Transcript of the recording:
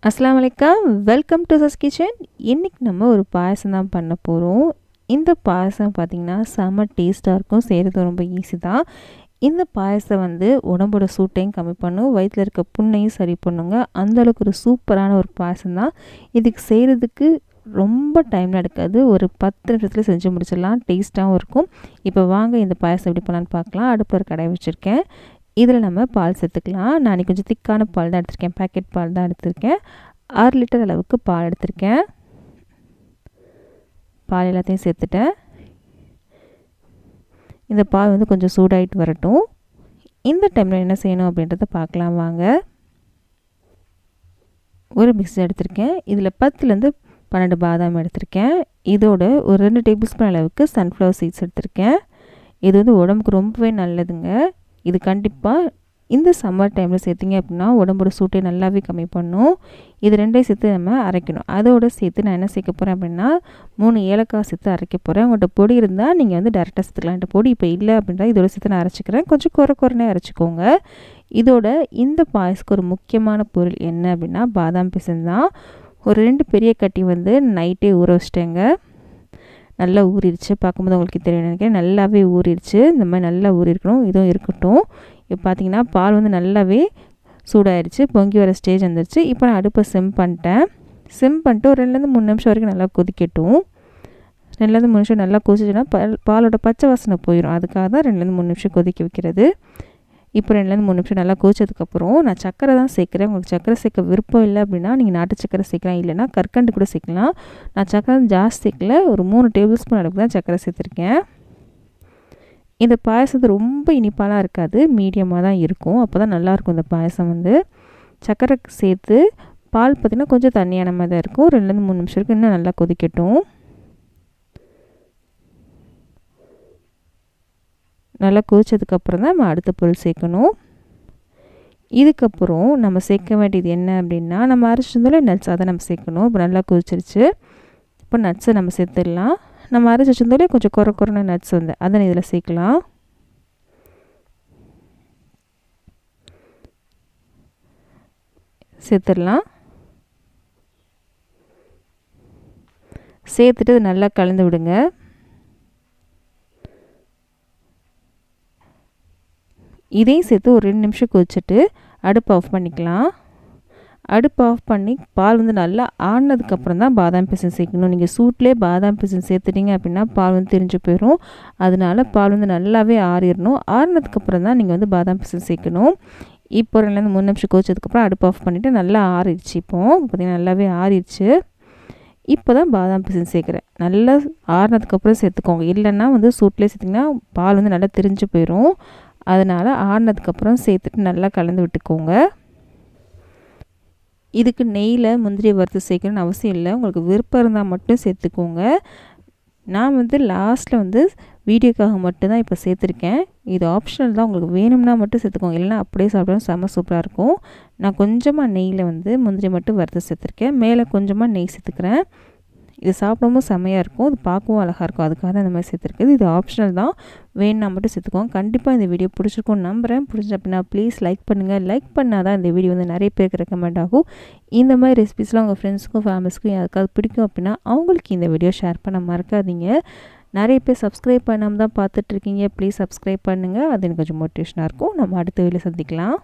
அஸ்ஸலாமு அலைக்கும். Welcome to சஸ் கிச்சன். இன்றைக்கி நம்ம ஒரு பாயசம் தான் பண்ண போகிறோம். இந்த பாயசம் பார்த்திங்கன்னா செம்ம டேஸ்ட்டாக இருக்கும். செய்கிறது ரொம்ப ஈஸி தான். இந்த பாயசம் உடம்போட சூட்டையும் கம்மி பண்ணும், வயிற்றில் இருக்க புண்ணையும் சரி பண்ணுங்க. அந்தளவுக்கு ஒரு சூப்பரான ஒரு பாயசம் தான். இதுக்கு செய்கிறதுக்கு ரொம்ப டைம்லாம் எடுக்காது. ஒரு 10 நிமிஷத்தில் செஞ்சு முடிச்சிடலாம். டேஸ்ட்டாகவும் இருக்கும். இப்போ வாங்க இந்த பாயசம் எப்படி பண்ணலான்னு பார்க்கலாம். அடுப்பில் ஒரு கடாய் வச்சுருக்கேன். இதில் நம்ம பால் சேர்த்துக்கலாம். நான் கொஞ்சம் திக்கான பால் தான் எடுத்திருக்கேன். பேக்கெட் பால் தான் எடுத்திருக்கேன். 6 லிட்டர் அளவுக்கு பால் எடுத்திருக்கேன். பால் எல்லாத்தையும் சேர்த்துட்டேன். இந்த பால் கொஞ்சம் சூடாகிட்டு வரட்டும். இந்த டைமில் என்ன செய்யணும் அப்படின்றத பார்க்கலாம் வாங்க. ஒரு மிக்ஸி எடுத்திருக்கேன். இதில் 10லேருந்து 12 பாதாம் எடுத்திருக்கேன். இதோட ஒரு 2 டேபிள் ஸ்பூன் அளவுக்கு சன்ஃப்ளவர் சீட்ஸ் எடுத்திருக்கேன். இது உடம்புக்கு ரொம்பவே நல்லதுங்க. இது கண்டிப்பாக இந்த சம்மர் டைமில் சேர்த்திங்க அப்படின்னா உடம்போட சூட்டை நல்லாவே கம்மி பண்ணும். இது ரெண்டையும் சேர்த்து நம்ம அரைக்கணும். அதோடு சேர்த்து நான் என்ன சேர்க்க போகிறேன் அப்படின்னா 3 ஏலக்காய் சேர்த்து அரைக்க போகிறேன். உங்கள்கிட்ட பொடி இருந்தால் நீங்கள் டேரெக்டாக சேர்த்துக்கலாம். என்கிட்ட பொடி இப்போ இல்லை அப்படின்றா இதோட சேர்த்து நான் அரைச்சிக்கிறேன். கொஞ்சம் குறைனே அரைச்சிக்கோங்க. இதோட இந்த பாயசத்துக்கு ஒரு முக்கியமான பொருள் என்ன அப்படின்னா பாதாம் பிசின் தான். ஒரு 2 பெரிய கட்டி நைட்டே ஊற வச்சிட்டேங்க. நல்லா ஊறிடுச்சு. பார்க்கும்போது உங்களுக்கு தெரியும் நினைக்கிறேன். நல்லாவே ஊறிடுச்சு. இந்த மாதிரி நல்லா ஊறிருக்கணும். இதுவும் இருக்கட்டும். இப்போ பார்த்தீங்கன்னா பால் நல்லாவே சூடாகிடுச்சு. பொங்கி வர ஸ்டேஜ் வந்துடுச்சு. இப்போ நான் அடுப்பை சிம் பண்ணிட்டேன். சிம் பண்ணிட்டு ஒரு 2லேருந்து 3 நிமிஷம் வரைக்கும் நல்லா கொதிக்கட்டும். 2லேருந்து 3 நிமிஷம் நல்லா கொதிச்சுன்னா பாலோட பச்சை வாசனை போயிடும். அதுக்காக தான் 2லேருந்து 3 நிமிஷம் கொதிக்க வைக்கிறது. இப்போ 2லேருந்து 3 நிமிஷம் நல்லா கொதிச்சதுக்கப்புறம் நான் சர்க்கரை தான் சேர்க்குறேன். உங்களுக்கு சர்க்கரை சேர்க்க விருப்பம் இல்லை அப்படின்னா நீங்கள் நாட்டு சர்க்கரை சேர்க்கலாம், இல்லைனா கற்கண்டு கூட சேர்க்கலாம். நான் சர்க்கரை ஜாஸ்தி சேர்க்கல. ஒரு 3 டேபிள் ஸ்பூன் அளவுக்கு தான் சர்க்கரை சேர்த்துருக்கேன். இந்த பாயசத்து ரொம்ப இனிப்பாலாம் இருக்காது, மீடியமாக தான் இருக்கும். அப்போ தான் நல்லாயிருக்கும் இந்த பாயசம். சர்க்கரை சேர்த்து பால் பார்த்திங்கன்னா கொஞ்சம் தண்ணியான மாதிரி தான் இருக்கும். 2லேருந்து 3 நிமிஷம் வரைக்கும் இன்னும் நல்லா கொதிக்கட்டும். நல்லா கொதிச்சதுக்கப்புறம் தான் நம்ம அடுத்த பொருள் சேர்க்கணும். இதுக்கப்புறம் நம்ம சேர்க்க வேண்டியது என்ன அப்படின்னா நம்ம அரைச்சிருந்தாலே நட்ஸ், அதை நம்ம சேர்க்கணும். இப்போ நல்லா கொதிச்சிருச்சு. இப்போ நட்ஸை நம்ம சேர்த்துடலாம். நம்ம அரைச்சி வச்சிருந்தாலே கொஞ்சம் குறைன நட்ஸ் அதை இதில் சேர்க்கலாம். சேர்த்துடலாம். சேர்த்துட்டு அது நல்லா கலந்து விடுங்க. இதையும் சேர்த்து ஒரு 2 நிமிஷம் கொதிச்சுட்டு அடுப்பு ஆஃப் பண்ணிக்கலாம். அடுப்பு ஆஃப் பண்ணி பால் நல்லா ஆறினதுக்கப்புறம் தான் பாதாம் பிசின் சேர்க்கணும். நீங்கள் சூட்லேயே பாதாம் பிசின் சேர்த்துட்டிங்க அப்படின்னா பால் திரிஞ்சு போயிடும். அதனால பால் நல்லாவே ஆறிடணும். ஆறினதுக்கப்புறம் தான் நீங்கள் பாதாம் பிசின் சேர்க்கணும். இப்போ 2லேருந்து 3 நிமிஷம் கொதிச்சதுக்கப்புறம் அடுப்பு ஆஃப் பண்ணிவிட்டு நல்லா ஆறிடுச்சு. இப்போது பார்த்திங்கன்னா நல்லாவே ஆறிடுச்சு. இப்போ தான் பாதாம் பிசின் சேர்க்குறேன். நல்லா ஆறினதுக்கப்புறம் சேர்த்துக்கோங்க. இல்லைன்னா சூட்லேயே சேர்த்திங்கன்னா பால் நல்லா திரிஞ்சு போயிடும். அதனால் ஆறினதுக்கப்புறம் சேர்த்துட்டு நல்லா கலந்து விட்டுக்கோங்க. இதுக்கு நெய்யில் முந்திரி வறுத்து சேர்க்கணும்னு அவசியம் இல்லை. உங்களுக்கு விருப்பம் இருந்தால் மட்டும் சேர்த்துக்கோங்க. நான் லாஸ்ட்டில் வீடியோக்காக மட்டும்தான் இப்போ சேர்த்துருக்கேன். இது ஆப்ஷனல் தான். உங்களுக்கு வேணும்னா மட்டும் சேர்த்துக்கோங்க. இல்லைனா அப்படியே சாப்பிட்டா செம்ம சூப்பராக இருக்கும். நான் கொஞ்சமாக நெய்யில் முந்திரி மட்டும் வறுத்து சேர்த்துருக்கேன். மேலே கொஞ்சமாக நெய் சேர்த்துக்கிறேன். இது சாப்பிடவும் செம்மையாக இருக்கும். இது பார்க்கவும் அழகாக இருக்கும். அதுக்காக தான் இந்த மாதிரி சேர்த்துருக்குது. இது ஆப்ஷனல் தான். வேணும்னா மட்டும் சேர்த்துக்கோங்க. கண்டிப்பாக இந்த வீடியோ பிடிச்சிருக்கும்னு நம்புகிறேன். பிடிச்சி அப்படின்னா ப்ளீஸ் லைக் பண்ணுங்கள். லைக் பண்ணால் தான் இந்த வீடியோ நிறைய பேருக்கு ரெக்கமெண்ட் ஆகும். இந்த மாதிரி ரெசிபிஸ்லாம் உங்கள் ஃப்ரெண்ட்ஸுக்கும் ஃபேமிலிஸ்க்கும் யாருக்காவது பிடிக்கும் அப்படின்னா அவங்களுக்கு இந்த வீடியோ ஷேர் பண்ண மறக்காதீங்க. நிறைய பேர் சப்ஸ்கிரைப் பண்ணாமல் தான் பார்த்துட்ருக்கீங்க. ப்ளீஸ் சப்ஸ்கிரைப் பண்ணுங்கள். அது எனக்கு கொஞ்சம் மோட்டிவேஷனாக இருக்கும். நம்ம அடுத்த வீடியோவில் சந்திக்கலாம்.